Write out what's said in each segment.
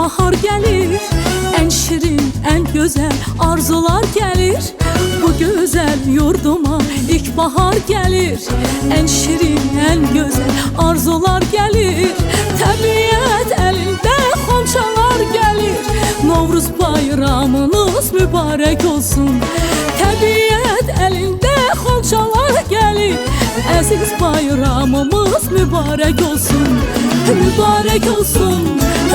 bahar gelir, en şirin, en güzel arzular gelir. Bu güzel yurduma ilkbahar gelir, en şirin, en güzel arzular gelir. Təbiət elinde xonçalar gelir, Novruz bayramınız mübarek olsun. Təbiət elinde xonçalar gelir, aziz bayramımız mübarek olsun. Mübarek olsun,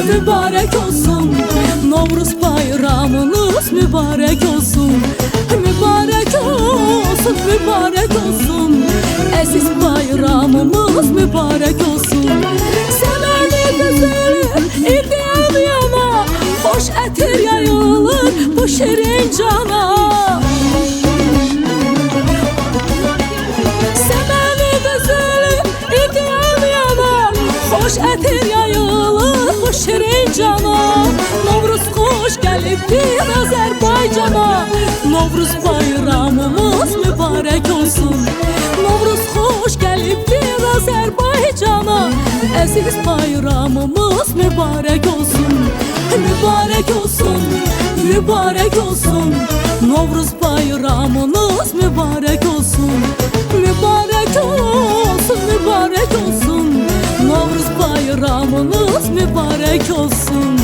mübarek olsun, Novruz bayramınız mübarek olsun. Mübarek olsun, mübarek olsun, aziz bayramımız mübarek olsun. Seveni güzelim, iddiam yana, hoş etir yayılır bu şirin cana. Seveni güzelim, iddiam yana, hoş etir yayılır bu şirin cana. Novruz hoş gelibdir Azerbaycana, Novruz bayramımız mübarek olsun. Novruz hoş gelibdir Azerbaycana, aziz bayramımız mübarek olsun. Mübarek olsun, mübarek olsun, Novruz bayramınız mübarek olsun. Mübarek olsun, mübarek olsun, Novruz bayramınız mübarek olsun.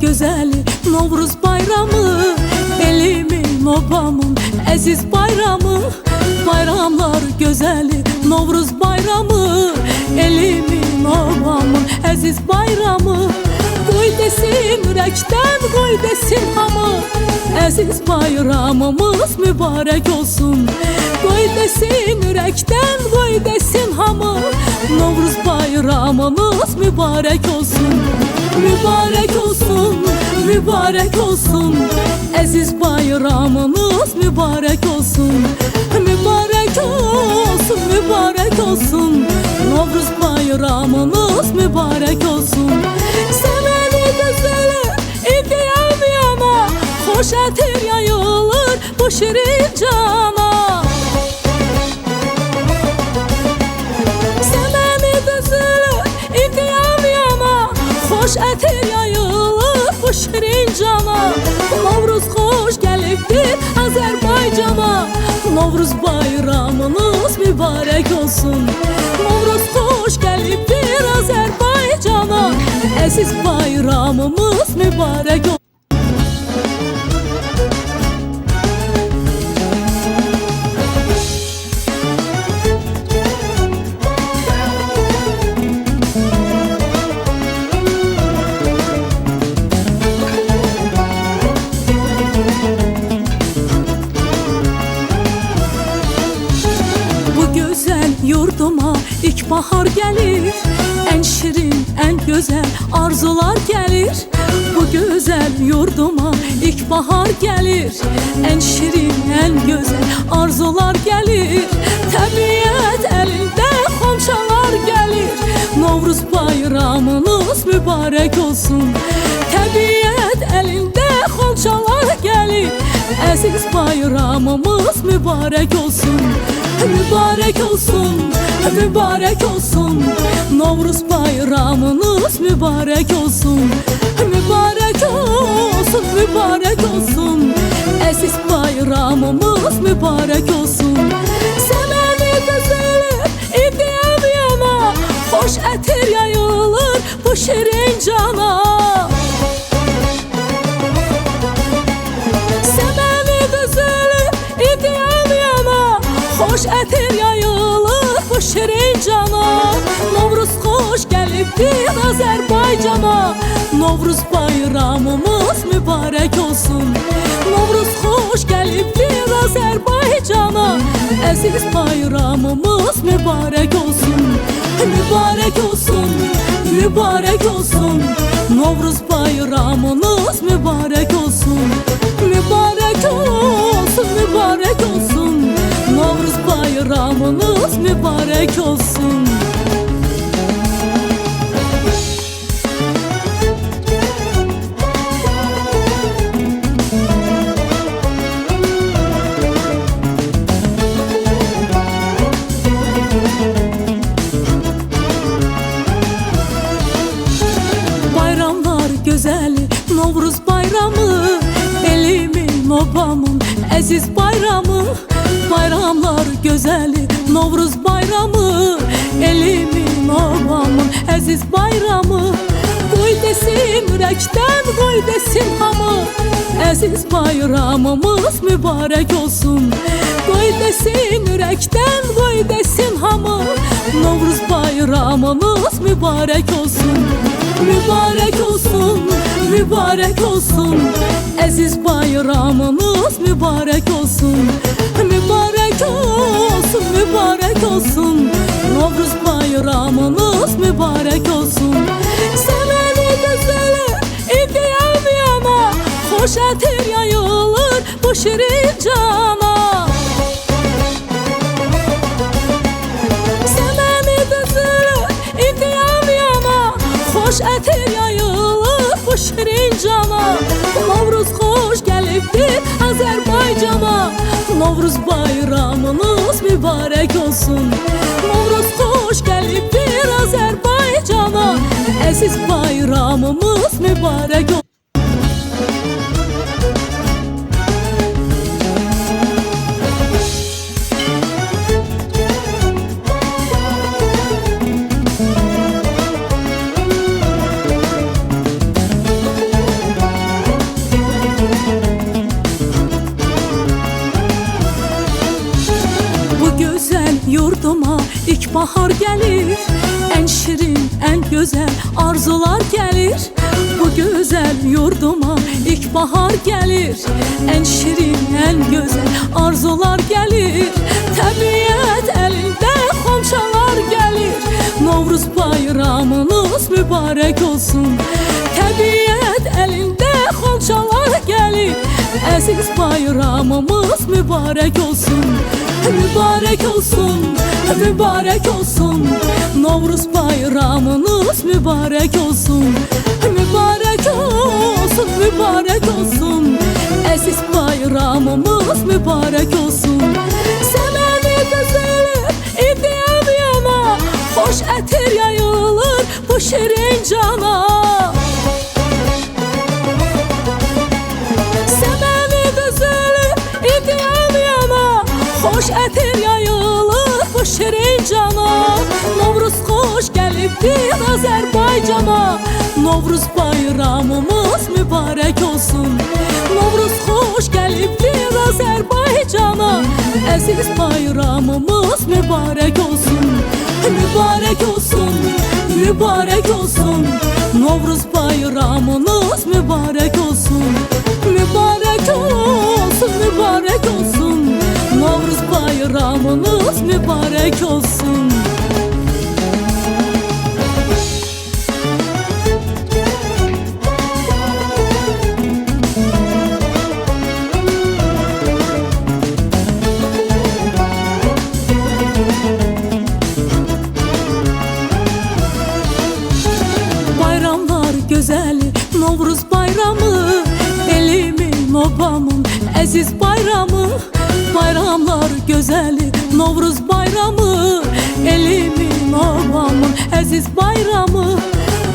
Güzeli Novruz bayramı, elimin obamın aziz bayramı. Bayramlar güzeli Novruz bayramı, elimin obamın aziz bayramı. Koy desin yürekten, koy desin hamı, aziz bayramımız mübarek olsun. Koy desin yürekten, koy desin hamı, Novruz bayramımız mübarek olsun. Mübarek olsun, mübarek olsun, aziz bayramınız mübarek olsun. Mübarek olsun, mübarek olsun, Novruz bayramınız mübarek olsun. Seveni güzeli, iddiam yana, hoş etir yayılır bu şirin cana. Seveni güzeli, iddiam yana, hoş etir yayılır bu şirin cana. Novruz hoş gelibdir Azerbaycana, Novruz bayramınız mübarek olsun. Novruz hoş gelibdir Azerbaycana, aziz bayramımız mübarek olsun. Yurduma ilkbahar gelir, en şirin, en güzel arzular gelir. Bu güzel yurduma ilkbahar gelir, en şirin, en güzel arzular gelir. Təbiət elinde xonçalar gelir, Novruz bayramınız mübarek olsun. Təbiət elinde xonçalar gelir, aziz bayramımız mübarek olsun. Mübarek olsun, mübarek olsun, Novruz bayramınız mübarek olsun. Mübarek olsun, mübarek olsun, aziz bayramımız mübarek olsun. Seveni güzeli, iddiam yana, hoş etir yayılır bu şirin cana. Seveni güzeli, iddiam yana, hoş etir yayılır bu şirin cana. Novruz hoş gelibdir Azerbaycana, Novruz bayramımız mübarek olsun. Novruz hoş gelibdir Azerbaycana, aziz bayramımız mübarek olsun. Mübarek olsun, mübarek olsun, Novruz bayramınız mübarek olsun. Mübarek olsun, mübarek olsun, Novruz bayramınız mübarek olsun. obamın əziz bayramı, bayramlar gözəli Novruz bayramı, elimin obamın əziz bayramı. Qoy desin ürəkdən, qoy desin hamı, əziz bayramımız mübarək olsun. Qoy desin ürəkdən, qoy desin hamı, Novruz bayramınız mübarək olsun. Mübarək olsun, mübarək olsun, əziz bayramınız mübarək olsun. Mübarək olsun, mübarək olsun, Novruz bayramınız mübarək olsun. Sevəni gözəli idiyam yana, xoş ətir yayılır bu şirin cana. Sevəni gözəli idiyam yana, xoş ətir yayılır bu şirin cana. Novruz xoş gəlibdir Azərbaycana, Novruz bayramınız mübarək olsun. Novruz xoş gəlibdir Azərbaycana, əziz bayramımız mübarək olsun. Yurduma ilk bahar gelir, en şirin, en güzel arzular gelir. Bu güzel yurduma ilk bahar gelir, en şirin, en güzel arzular gelir. Təbiət elinde xonçalar gelir, Novruz bayramınız mübarək olsun. Təbiət elinde xonçalar gelir, əziz bayramımız mübarək olsun. Mübarək olsun, mübarək olsun, Novruz bayramınız mübarək olsun. Mübarək olsun, mübarək olsun, əziz bayramımız mübarək olsun. Sevəni gözəli idiyam yana, xoş ətir yayılır bu şirin cana. Sevəni gözəli idiyam yana, xoş ətir yayılır bu şirin cana. Novruz xoş gəlibdir Azərbaycana, Novruz bayramımız mübarək olsun. Novruz xoş gəlibdir Azərbaycana, əziz bayramımız mübarək olsun. Mübarək olsun, mübarək olsun, Novruz bayramınız mübarək olsun. Mübarək olsun, mübarək olsun, Novruz bayramınız mübarək olsun. Bayramlar gözəli Novruz bayramı, elimin obamın əziz bayramı. Bayramlar gözəli Novruz bayramı, elimin obamın əziz bayramı.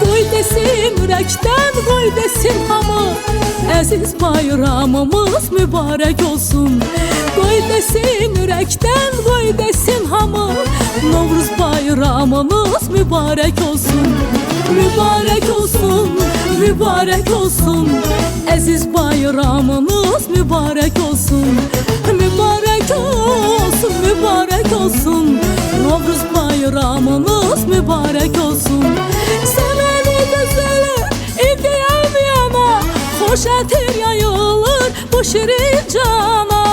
Qoy desin ürəkdən, qoy desin hamı, əziz bayramımız mübarək olsun. Qoy desin ürəkdən, qoy desin hamı, Novruz bayramınız mübarək olsun. Mübarək olsun, mübarək olsun, əziz bayramınız mübarək olsun. Mübarək olsun, mübarək olsun, Novruz bayramınız mübarək olsun. Sevəni gözəli idiyam yana, xoş ətir yayılır bu şirin cana.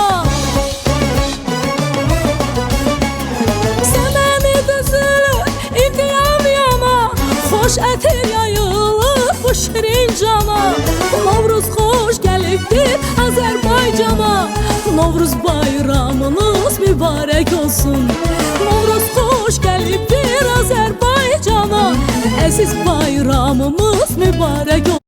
Sevəni gözəli idiyam yana, xoş ətir yayılır bu şirin cana. Novruz xoş gəlibdir Azərbaycana, Novruz bayramınız mübarək olsun. Novruz xoş gəlibdir Azərbaycana, əziz bayramımız mübarək olsun.